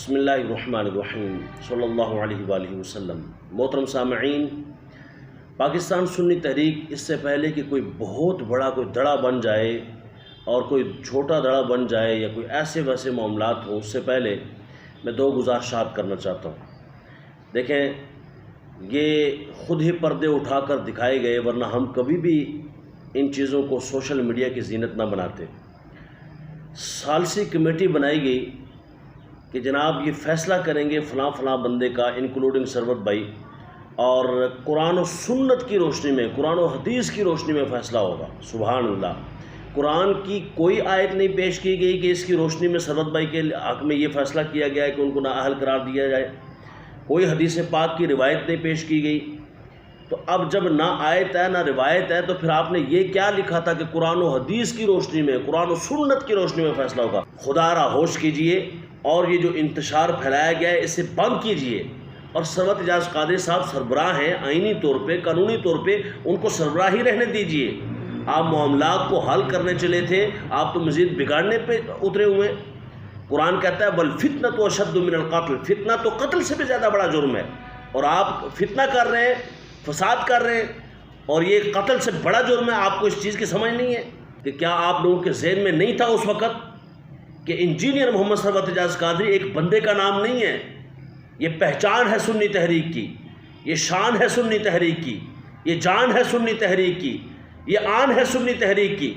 بسم اللہ الرحمن الرحیم صلی اللہ علیہ وآلہ وسلم۔ محترم سامعین، پاکستان سنی تحریک اس سے پہلے کہ کوئی بہت بڑا کوئی دڑا بن جائے اور کوئی چھوٹا دڑا بن جائے یا کوئی ایسے ویسے معاملات ہوں، اس سے پہلے میں دو گزارشات کرنا چاہتا ہوں۔ دیکھیں، یہ خود ہی پردے اٹھا کر دکھائے گئے، ورنہ ہم کبھی بھی ان چیزوں کو سوشل میڈیا کی زینت نہ بناتے۔ ثالثی کمیٹی بنائی گئی کہ جناب یہ فیصلہ کریں گے فلاں فلاں بندے کا، انکلوڈنگ سرورت بھائی، اور قرآن و سنت کی روشنی میں، قرآن و حدیث کی روشنی میں فیصلہ ہوگا۔ سبحان اللہ، قرآن کی کوئی آیت نہیں پیش کی گئی کہ اس کی روشنی میں سرورت بھائی کے حق میں یہ فیصلہ کیا گیا ہے کہ ان کو نااہل قرار دیا جائے۔ کوئی حدیث پاک کی روایت نہیں پیش کی گئی۔ تو اب جب نہ آیت ہے نہ روایت ہے تو پھر آپ نے یہ کیا لکھا تھا کہ قرآن و حدیث کی روشنی میں، قرآن و سنت کی روشنی میں فیصلہ ہوگا؟ خدا را ہوش کیجئے، اور یہ جو انتشار پھیلایا گیا ہے اسے بند کیجئے۔ اور سرورت اعجاز قادری صاحب سربراہ ہیں، آئینی طور پہ، قانونی طور پہ ان کو سربراہ ہی رہنے دیجئے۔ آپ معاملات کو حل کرنے چلے تھے، آپ تو مزید بگاڑنے پہ اترے ہوئے۔ قرآن کہتا ہے وَالْفِتْنَةُ أَشَدُّ مِنَ الْقَتْلِ، فتنہ تو قتل سے بھی زیادہ بڑا جرم ہے، اور آپ فتنہ کر رہے ہیں، فساد کر رہے ہیں، اور یہ قتل سے بڑا جرم ہے۔ آپ کو اس چیز کی سمجھ نہیں ہے کہ کیا آپ لوگوں کے ذہن میں نہیں تھا اس وقت کہ انجینئر محمد سرورت اعجاز قادری ایک بندے کا نام نہیں ہے؟ یہ پہچان ہے سنی تحریک کی، یہ شان ہے سنی تحریک کی، یہ جان ہے سنی تحریک کی، یہ آن ہے سنی تحریک کی۔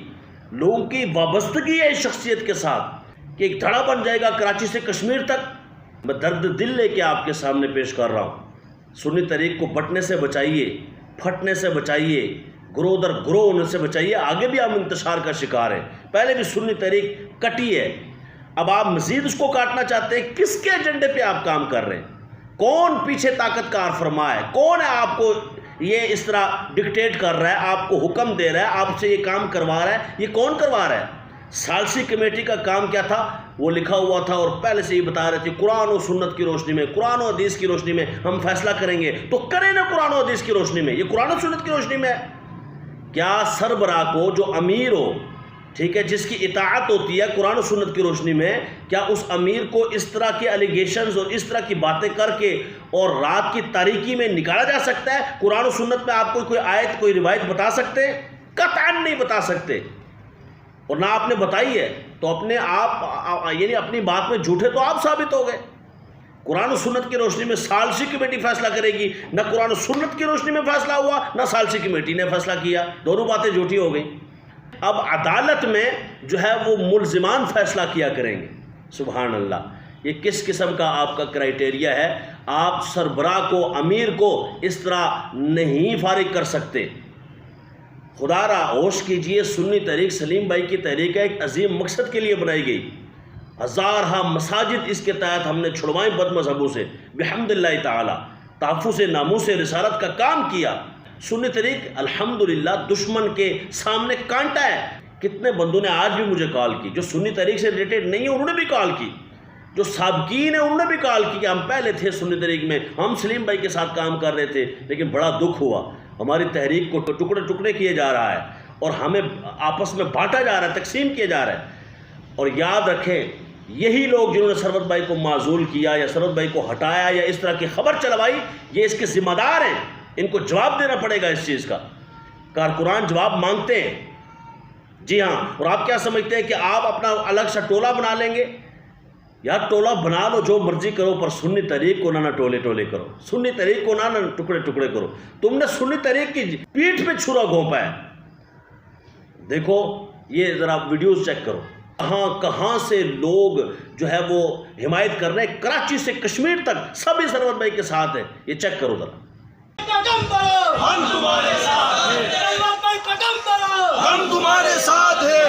لوگوں کی وابستگی ہے اس شخصیت کے ساتھ کہ ایک دھڑا بن جائے گا کراچی سے کشمیر تک۔ میں درد دل لے کے آپ کے سامنے پیش کر رہا ہوں۔ سنی تحریک کو بٹنے سے بچائیے، پھٹنے سے بچائیے، گروہ در گروہ ہونے سے بچائیے۔ آگے بھی ہم انتشار کا شکار ہیں، پہلے بھی سنی تحریک کٹی ہے، اب آپ مزید اس کو کاٹنا چاہتے ہیں۔ کس کے ایجنڈے پہ آپ کام کر رہے ہیں؟ کون پیچھے طاقت کار فرما ہے؟ کون ہے آپ کو یہ اس طرح ڈکٹیٹ کر رہا ہے، آپ کو حکم دے رہا ہے، آپ سے یہ کام کروا رہا ہے؟ یہ کون کروا رہا ہے؟ ثالثی کمیٹی کا کام کیا تھا؟ وہ لکھا ہوا تھا اور پہلے سے ہی بتا رہے تھے قرآن و سنت کی روشنی میں، قرآن و حدیث کی روشنی میں ہم فیصلہ کریں گے۔ تو کریں نا قرآن و حدیث کی روشنی میں، یہ قرآن و سنت کی روشنی میں ہے۔ کیا سربراہ کو جو امیر ہو، ٹھیک ہے، جس کی اطاعت ہوتی ہے قرآن و سنت کی روشنی میں، کیا اس امیر کو اس طرح کے الیگیشنز اور اس طرح کی باتیں کر کے اور رات کی تاریکی میں نکالا جا سکتا ہے؟ قرآن و سنت میں آپ کو کوئی آیت، کوئی روایت بتا سکتے ہیں؟ قطعاً نہیں بتا سکتے، اور نہ آپ نے بتائی ہے تو اپنے آپ، یعنی اپنی بات میں جھوٹے تو آپ ثابت ہو گئے۔ قرآن و سنت کی روشنی میں ثالثی کمیٹی فیصلہ کرے گی، نہ قرآن و سنت کی روشنی میں فیصلہ ہوا، نہ ثالثی کمیٹی نے فیصلہ کیا، دونوں باتیں جھوٹی ہو گئیں۔ اب عدالت میں جو ہے وہ ملزمان فیصلہ کیا کریں گے۔ سبحان اللہ، یہ کس قسم کا آپ کا کرائیٹیریا ہے؟ آپ سربراہ کو، امیر کو اس طرح نہیں فارغ کر سکتے۔ خدا را ہوش کیجئے، سنی تحریک سلیم بھائی کی تحریک ہے، ایک عظیم مقصد کے لیے بنائی گئی۔ ہزارہ مساجد اس کے تحت ہم نے چھڑوائیں بد مذہبوں سے، بحمد اللہ تعالی، تحفظ ناموس رسالت کا کام کیا۔ سنی تحریک الحمدللہ دشمن کے سامنے کانٹا ہے۔ کتنے بندوں نے آج بھی مجھے کال کی، جو سنی تحریک سے ریلیٹڈ نہیں ہیں انہوں نے بھی کال کی، جو سابقین ہیں انہوں نے بھی کال کی کہ ہم پہلے تھے سنی تحریک میں، ہم سلیم بھائی کے ساتھ کام کر رہے تھے، لیکن بڑا دکھ ہوا، ہماری تحریک کو ٹکڑے ٹکڑے کیے جا رہا ہے اور ہمیں آپس میں بانٹا جا رہا ہے، تقسیم کیا جا رہا ہے۔ اور یاد رکھیں، یہی لوگ جنہوں نے سرورت بھائی کو معزول کیا یا سرورت بھائی کو ہٹایا یا اس طرح کی خبر چلوائی، یہ اس کے ذمہ دار ہیں، ان کو جواب دینا پڑے گا اس چیز کا۔ کارکنان جواب مانگتے ہیں، جی ہاں۔ اور آپ کیا سمجھتے ہیں کہ آپ اپنا الگ سا ٹولہ بنا لیں گے؟ یا ٹولہ بنا لو، جو مرضی کرو، پر سنی تحریک کو نہ ٹولے ٹولے کرو، سنی تحریک کو نہ ٹکڑے ٹکڑے کرو۔ تم نے سنی تحریک کی پیٹھ پہ چھرا گھونپا ہے۔ دیکھو یہ ذرا ویڈیوز چیک کرو، کہاں سے لوگ جو ہے وہ حمایت کر رہے ہیں، کراچی سے کشمیر تک سبھی سرورت بھائی کے ساتھ ہیں۔ یہ چیک کرو ذرا۔ ہم تمہارے ساتھ ہیں، ہم تمہارے ساتھ ہیں،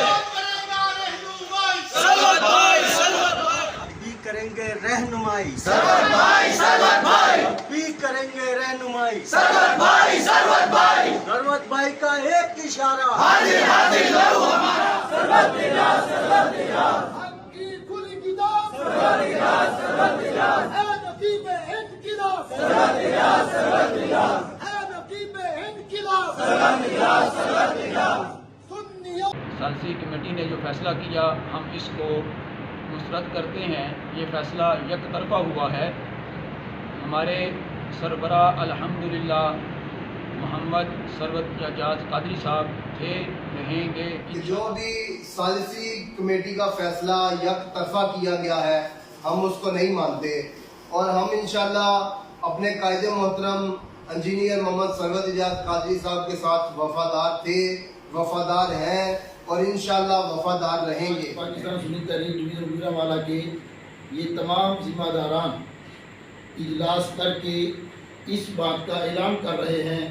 سرورت بھائی، سرورت بھائی بھی کریں گے رہنمائی، سرورت بھائی، سرورت بھائی بھی کریں گے رہنمائی، سرورت بھائی، سرورت بھائی، سرورت بھائی کا ایک اشارہ، حاضر حاضر لہو ہمارا، سرورت اعجاز، سرورت اعجاز، حق کی کھلی کتاب، سرورت اعجاز، سرورت اعجاز، اے نقیب انقلاب، سرورت اعجاز، سرورت اعجاز، ثالثی کمیٹی نے جو فیصلہ کیا، ہم اس کو مسرت کرتے ہیں یہ فیصلہ یک طرفہ ہوا ہے۔ ہمارے سربراہ الحمدللہ محمد ثروت اعجاز قادری صاحب تھے، رہیں گے۔ جو بھی ثالثی کمیٹی کا فیصلہ یک طرفہ کیا گیا ہے ہم اس کو نہیں مانتے، اور ہم انشاءاللہ اپنے قائد محترم انجینئر محمد ثروت اعجاز قادری صاحب کے ساتھ وفادار تھے، وفادار ہیں اور انشاءاللہ وفادار رہیں گے۔ پاکستان سنی تحریک ڈویژن گوجرانوالہ کے یہ تمام ذمہ داران اجلاس کر کے اس بات کا اعلان کر رہے ہیں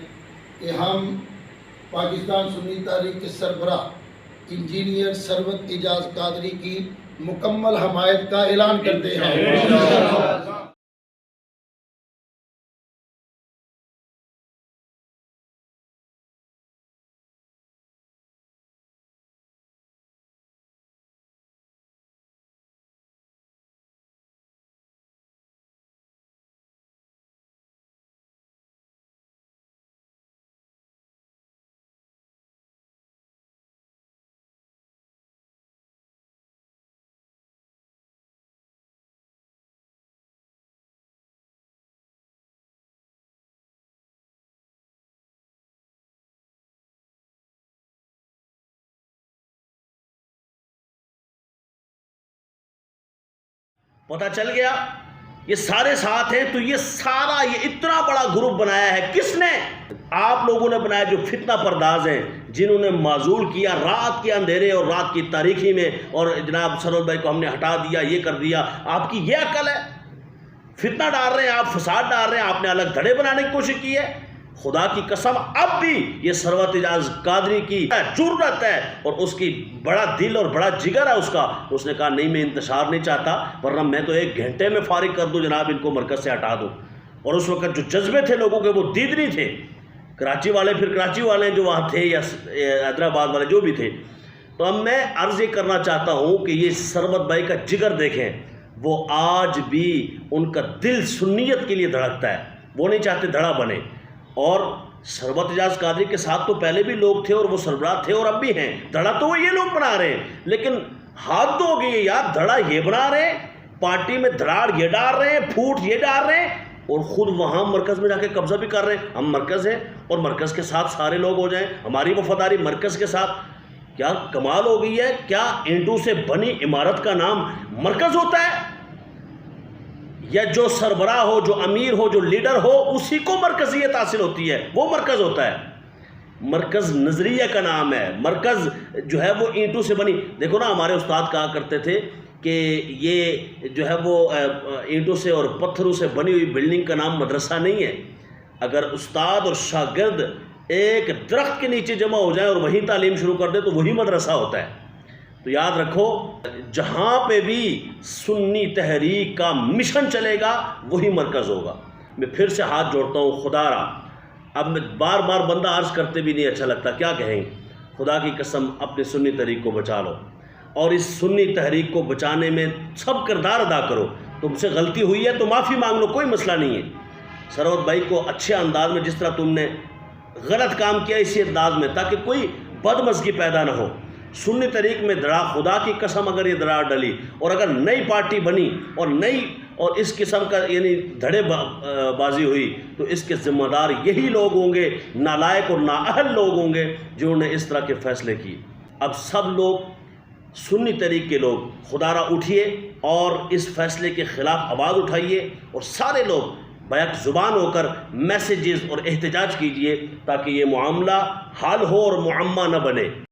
کہ ہم پاکستان سنی تحریک کے سربراہ انجینئر ثروت اعجاز قادری کی مکمل حمایت کا اعلان کرتے ہیں۔ پتہ چل گیا یہ سارے ساتھ ہیں، تو یہ سارا یہ اتنا بڑا گروپ بنایا ہے کس نے؟ آپ لوگوں نے بنایا، جو فتنہ پرداز ہیں، جنہوں نے معزول کیا رات کے اندھیرے اور رات کی تاریکی میں، اور جناب ثروت بھائی کو ہم نے ہٹا دیا، یہ کر دیا۔ آپ کی یہ عقل ہے؟ فتنہ ڈال رہے ہیں آپ، فساد ڈال رہے ہیں آپ، نے الگ دھڑے بنانے کی کوشش کی ہے۔ خدا کی قسم اب بھی یہ ثروت اعجاز قادری کی جرأت ہے اور اس کی بڑا دل اور بڑا جگر ہے اس نے کہا نہیں میں انتشار نہیں چاہتا، ورنہ میں تو 1 گھنٹے میں فارغ کر دوں جناب، ان کو مرکز سے ہٹا دوں۔ اور اس وقت جو جذبے تھے لوگوں کے وہ دیدنی تھے، کراچی والے پھر کراچی والے جو وہاں تھے یا حیدرآباد والے جو بھی تھے۔ تو اب میں عرض یہ کرنا چاہتا ہوں کہ یہ ثروت بھائی کا جگر دیکھیں، وہ آج بھی ان کا دل سنیت کے لیے دھڑکتا ہے، وہ نہیں چاہتے دھڑا بنے۔ اور ثروت اعجاز قادری کے ساتھ تو پہلے بھی لوگ تھے اور وہ سربراہ تھے اور اب بھی ہیں، دھڑا تو وہ یہ لوگ بنا رہے ہیں، لیکن ہاتھ دھو گئے یار، دھڑا یہ بنا رہے ہیں، پارٹی میں دھڑاڑ یہ ڈال رہے ہیں، پھوٹ یہ ڈال رہے ہیں، اور خود وہاں مرکز میں جا کے قبضہ بھی کر رہے ہیں۔ ہم مرکز ہیں اور مرکز کے ساتھ سارے لوگ ہو جائیں، ہماری وفاداری مرکز کے ساتھ۔ کیا کمال ہو گئی ہے؟ کیا اینٹوں سے بنی عمارت کا نام مرکز ہوتا ہے؟ یا جو سربراہ ہو، جو امیر ہو، جو لیڈر ہو، اسی کو مرکزیت حاصل ہوتی ہے، وہ مرکز ہوتا ہے۔ مرکز نظریہ کا نام ہے، مرکز جو ہے وہ اینٹوں سے بنی۔ دیکھو نا ہمارے استاد کہا کرتے تھے کہ یہ جو ہے وہ اینٹوں سے اور پتھروں سے بنی ہوئی بلڈنگ کا نام مدرسہ نہیں ہے۔ اگر استاد اور شاگرد ایک درخت کے نیچے جمع ہو جائیں اور وہیں تعلیم شروع کر دیں تو وہی مدرسہ ہوتا ہے۔ تو یاد رکھو، جہاں پہ بھی سنی تحریک کا مشن چلے گا وہی مرکز ہوگا۔ میں پھر سے ہاتھ جوڑتا ہوں، خدا را اب میں بار بار بندہ عرض کرتے بھی نہیں اچھا لگتا، کیا کہیں، خدا کی قسم اپنے سنی تحریک کو بچا لو، اور اس سنی تحریک کو بچانے میں سب کردار ادا کرو۔ تم سے غلطی ہوئی ہے تو معافی مانگ لو، کوئی مسئلہ نہیں ہے۔ ثروت بھائی کو اچھے انداز میں، جس طرح تم نے غلط کام کیا اسی انداز میں، تاکہ کوئی بدمزگی پیدا نہ ہو۔ سنی تحریک میں دراڑ، خدا کی قسم اگر یہ دراڑ ڈلی اور اگر نئی پارٹی بنی اور اس قسم کا یعنی دھڑے بازی ہوئی تو اس کے ذمہ دار یہی لوگ ہوں گے، نالائق اور نااہل لوگ ہوں گے جنہوں نے اس طرح کے فیصلے کیے۔ اب سب لوگ سنی تحریک کے لوگ خدا را اٹھیے اور اس فیصلے کے خلاف آواز اٹھائیے، اور سارے لوگ بیک زبان ہو کر میسیجز اور احتجاج کیجئے تاکہ یہ معاملہ حل ہو اور معمہ نہ بنے۔